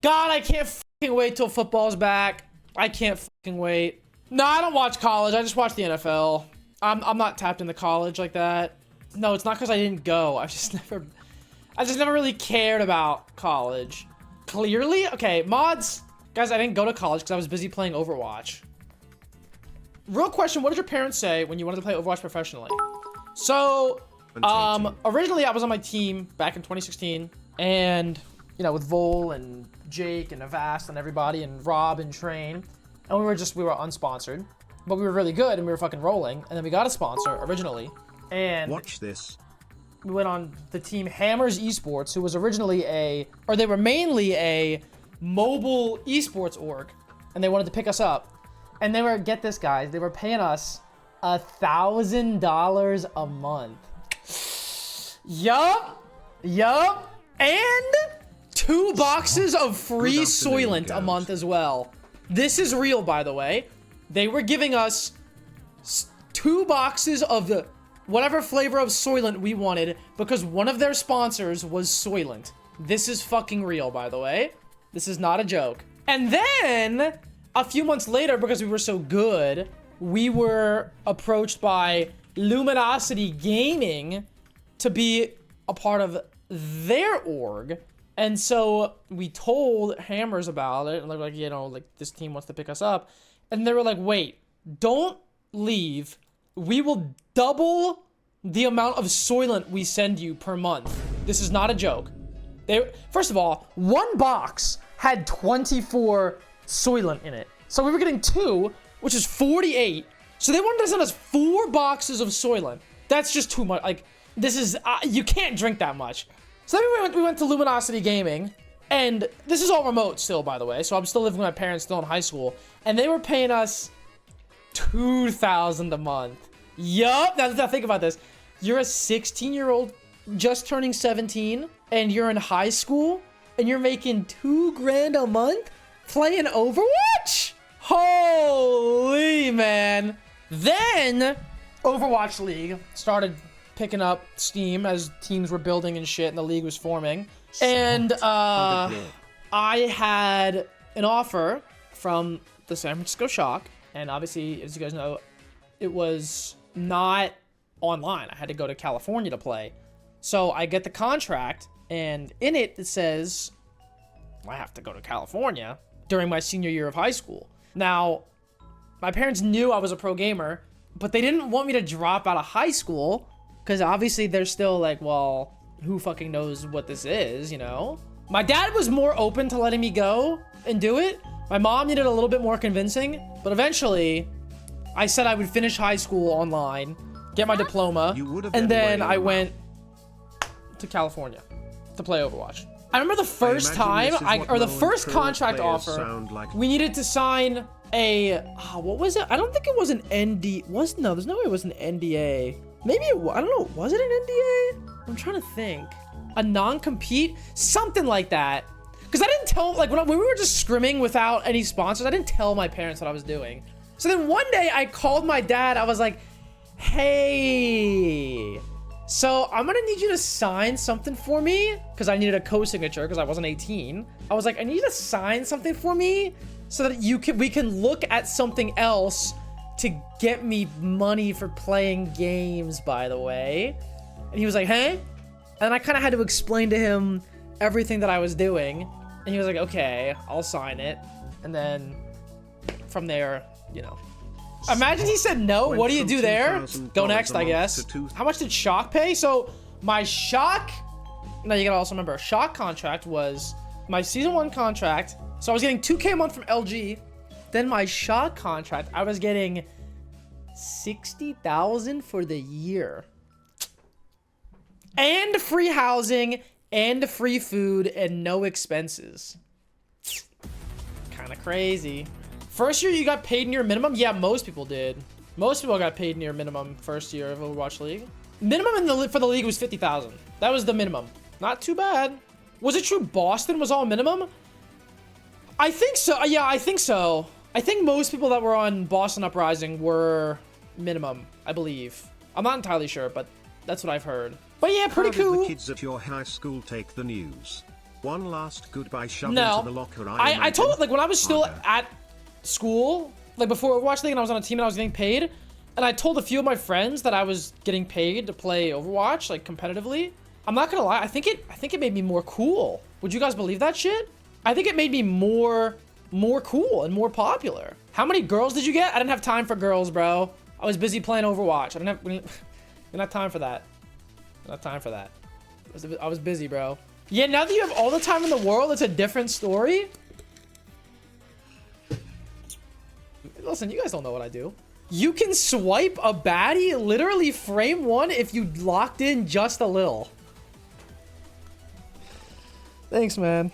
God, I can't fucking wait till football's back. I can't fucking wait. No, I don't watch college. I just watch the NFL. I'm not tapped into college like that. No, it's not because I didn't go. I just never really cared about college. Clearly? Okay, mods. Guys, I didn't go to college because I was busy playing Overwatch. Real question, what did your parents say when you wanted to play Overwatch professionally? So, originally I was on my team back in 2016, and, you know, with Vol and Jake and Avast and everybody, and Rob and Train, and we were unsponsored, but we were really good, and we were fucking rolling, and then we got a sponsor originally, and watch this. We went on the team Hammers Esports, who was originally they were mainly a mobile esports org, and they wanted to pick us up. And they were, get this guys, they were paying us $1,000 a month. Yup. And 2 boxes of free Soylent a month as well. This is real, by the way. They were giving us 2 boxes of the whatever flavor of Soylent we wanted because one of their sponsors was Soylent. This is fucking real, by the way. This is not a joke. And then a few months later, because we were so good, we were approached by Luminosity Gaming to be a part of their org. And so we told Hammers about it, and they were like, you know, like, this team wants to pick us up. And they were like, wait, don't leave. We will double the amount of Soylent we send you per month. This is not a joke. First of all, 1 box had 24 Soylent in it. So we were getting 2, which is 48. So they wanted to send us 4 boxes of Soylent. That's just too much. Like, this is, you can't drink that much. So then we went to Luminosity Gaming, and this is all remote still, by the way. So I'm still living with my parents, still in high school. And they were paying us $2,000 a month. Yup. Now think about this. You're a 16-year-old just turning 17, and you're in high school, and you're making $2 grand a month playing Overwatch? Holy man. Then Overwatch League started picking up steam as teams were building and shit and the league was forming. And I had an offer from the San Francisco Shock, and obviously, as you guys know, it was not online. I had to go to California to play. So I get the contract, and in it, it says I have to go to California during my senior year of high school. Now, my parents knew I was a pro gamer, but they didn't want me to drop out of high school because obviously they're still like, well, who fucking knows what this is, you know? My dad was more open to letting me go and do it. My mom needed a little bit more convincing, but eventually I said I would finish high school online, get my diploma, and then I went to California to play Overwatch. I remember the first time, the first contract offer, we needed to sign a, what was it? I don't think it was an ND, no, there's no way it was an NDA. Maybe it was, I don't know, was it an NDA? I'm trying to think. A non-compete? Something like that. Because I didn't tell, like, when we were just scrimming without any sponsors, I didn't tell my parents what I was doing. So then one day I called my dad, I was like, hey, so I'm gonna need you to sign something for me because I needed a co-signature because I wasn't 18. I was like, I need you to sign something for me so that we can look at something else to get me money for playing games, by the way. And he was like, hey? And I kind of had to explain to him everything that I was doing. And he was like, okay, I'll sign it. And then from there, you know. Imagine he said no. What do you do there? Go next, I guess. How much did Shock pay? So my Shock, now you gotta also remember, Shock contract was my season 1 contract. So I was getting 2K a month from LG. Then my Shock contract, I was getting 60,000 for the year. And free housing and free food and no expenses. Kind of crazy. First year you got paid near minimum? Yeah, most people did. Most people got paid near minimum first year of Overwatch League. Minimum for the league was 50,000. That was the minimum. Not too bad. Was it true Boston was all minimum? I think so. Yeah, I think so. I think most people that were on Boston Uprising were minimum, I believe. I'm not entirely sure, but that's what I've heard. But yeah, pretty cool. How did the kids at your high school take the news? One last goodbye shove No. into the locker. I told, like, when I was still at school, like before Overwatch League, and I was on a team and I was getting paid, and I told a few of my friends that I was getting paid to play Overwatch, like, competitively. I'm not gonna lie, I think it made me more cool. Would you guys believe that shit? I think it made me more cool and more popular. How many girls did you get? I didn't have time for girls, bro. I was busy playing Overwatch. I didn't have time for that. Not time for that. I was busy, bro. Yeah, now that you have all the time in the world, it's a different story. Listen, you guys don't know what I do. You can swipe a baddie, literally frame one, if you locked in just a little. Thanks, man.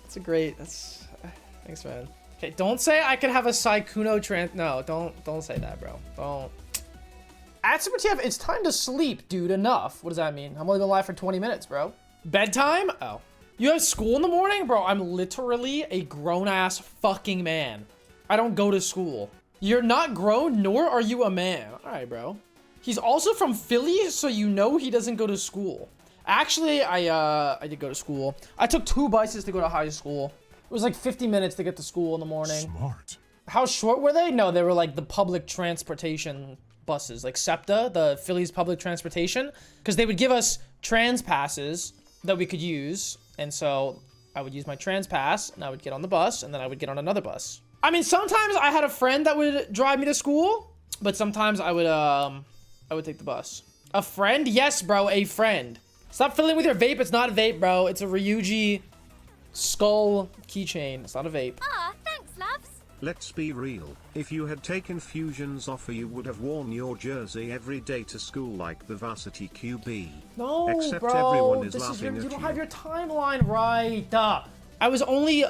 Thanks, man. Okay, don't say I could have a Saikuno trans. No, don't say that, bro. Don't. At supertf, it's time to sleep, dude. Enough. What does that mean? I'm only been live for 20 minutes, bro. Bedtime? Oh. You have school in the morning? Bro, I'm literally a grown-ass fucking man. I don't go to school. You're not grown, nor are you a man. All right, bro. He's also from Philly, so you know he doesn't go to school. Actually, I did go to school. I took 2 buses to go to high school. It was like 50 minutes to get to school in the morning. Smart. How short were they? No, they were like the public transportation buses, like SEPTA, the Philly's public transportation, because they would give us trans passes that we could use. And so I would use my trans pass and I would get on the bus and then I would get on another bus. I mean, sometimes I had a friend that would drive me to school, but sometimes I would take the bus. A friend? Yes, bro, a friend. Stop fiddling with your vape. It's not a vape, bro. It's a Ryuji skull keychain. It's not a vape. Ah, thanks, loves. Let's be real. If you had taken Fusion's offer, you would have worn your jersey every day to school like the varsity QB. No, Except bro. everyone is This is laughing you at don't you. have your timeline right. I was only...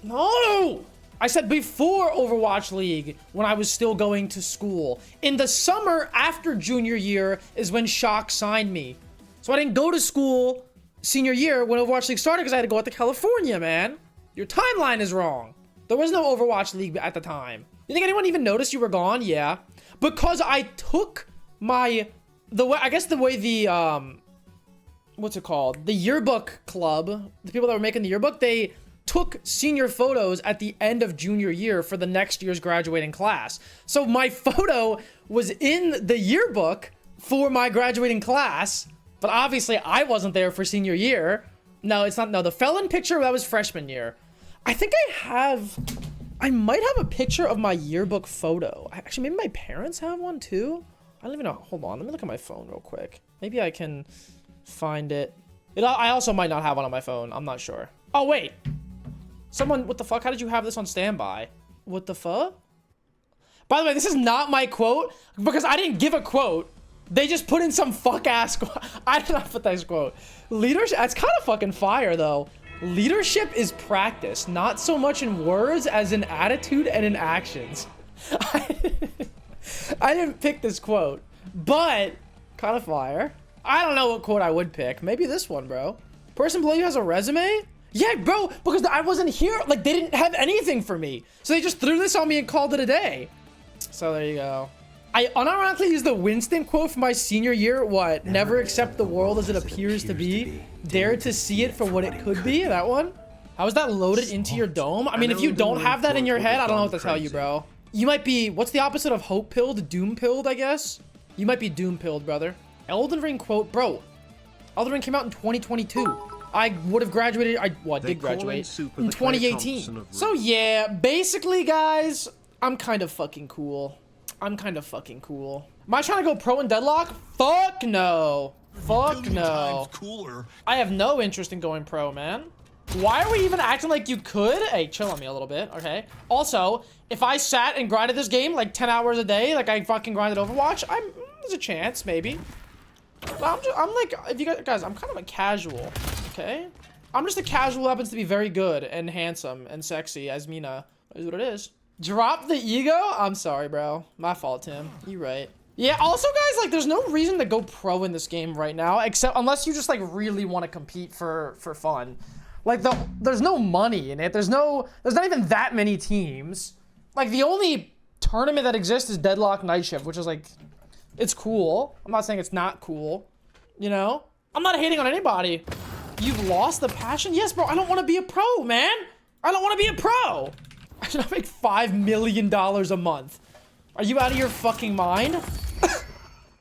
No! I said before Overwatch League, when I was still going to school. In the summer after junior year is when Shock signed me. So I didn't go to school senior year when Overwatch League started because I had to go out to California, man. Your timeline is wrong. There was no Overwatch League at the time. You think anyone even noticed you were gone? Yeah. Because I took my... the way the... what's it called? The yearbook club, the people that were making the yearbook, they took senior photos at the end of junior year for the next year's graduating class. So my photo was in the yearbook for my graduating class, but obviously I wasn't there for senior year. No, it's not. No, the felon picture, that was freshman year. I think I might have a picture of my yearbook photo. Actually, maybe my parents have one too. I don't even know. Hold on, let me look at my phone real quick. Maybe I can find it. I also might not have one on my phone. I'm not sure. Oh, wait. Someone, what the fuck? How did you have this on standby? What the fuck? By the way, this is not my quote because I didn't give a quote. They just put in some fuck ass quote. I did not put this quote. Leadership, that's kind of fucking fire though. Leadership is practice, not so much in words as in attitude and in actions. I didn't pick this quote, but kind of fire. I don't know what quote I would pick. Maybe this one, bro. Person below you has a resume? Yeah, bro, because I wasn't here. Like, they didn't have anything for me. So they just threw this on me and called it a day. So there you go. I unironically used the Winston quote from my senior year. What? Never accept the world as it appears to be. Dare to see it for what it could be. That one? How is that loaded into your dome? I mean, if you don't have that in your head, I don't know what to tell you, bro. You might be, what's the opposite of hope-pilled? Doom-pilled, I guess? You might be doom-pilled, brother. Elden Ring quote, bro. Elden Ring came out in 2022. I would have graduated, I did graduate in 2018. So yeah, basically, guys, I'm kind of fucking cool. Am I trying to go pro in Deadlock? Fuck no. Fuck no. I have no interest in going pro, man. Why are we even acting like you could? Hey, chill on me a little bit, okay? Also, if I sat and grinded this game like 10 hours a day, like I fucking grinded Overwatch, there's a chance, maybe. But I'm like, if you guys, I'm kind of a casual, okay? I'm just a casual who happens to be very good and handsome and sexy, as Mina. Is what it is. Drop the ego? I'm sorry, bro. My fault, Tim. You right. Yeah, also, guys, like, there's no reason to go pro in this game right now, except unless you just, like, really want to compete for fun. Like, there's no money in it. There's not even that many teams. Like, the only tournament that exists is Deadlock Night Shift, which is, like, it's cool. I'm not saying it's not cool, you know? I'm not hating on anybody. You've lost the passion? Yes, bro. I don't want to be a pro, man. I don't want to be a pro. I should make $5 million a month. Are you out of your fucking mind?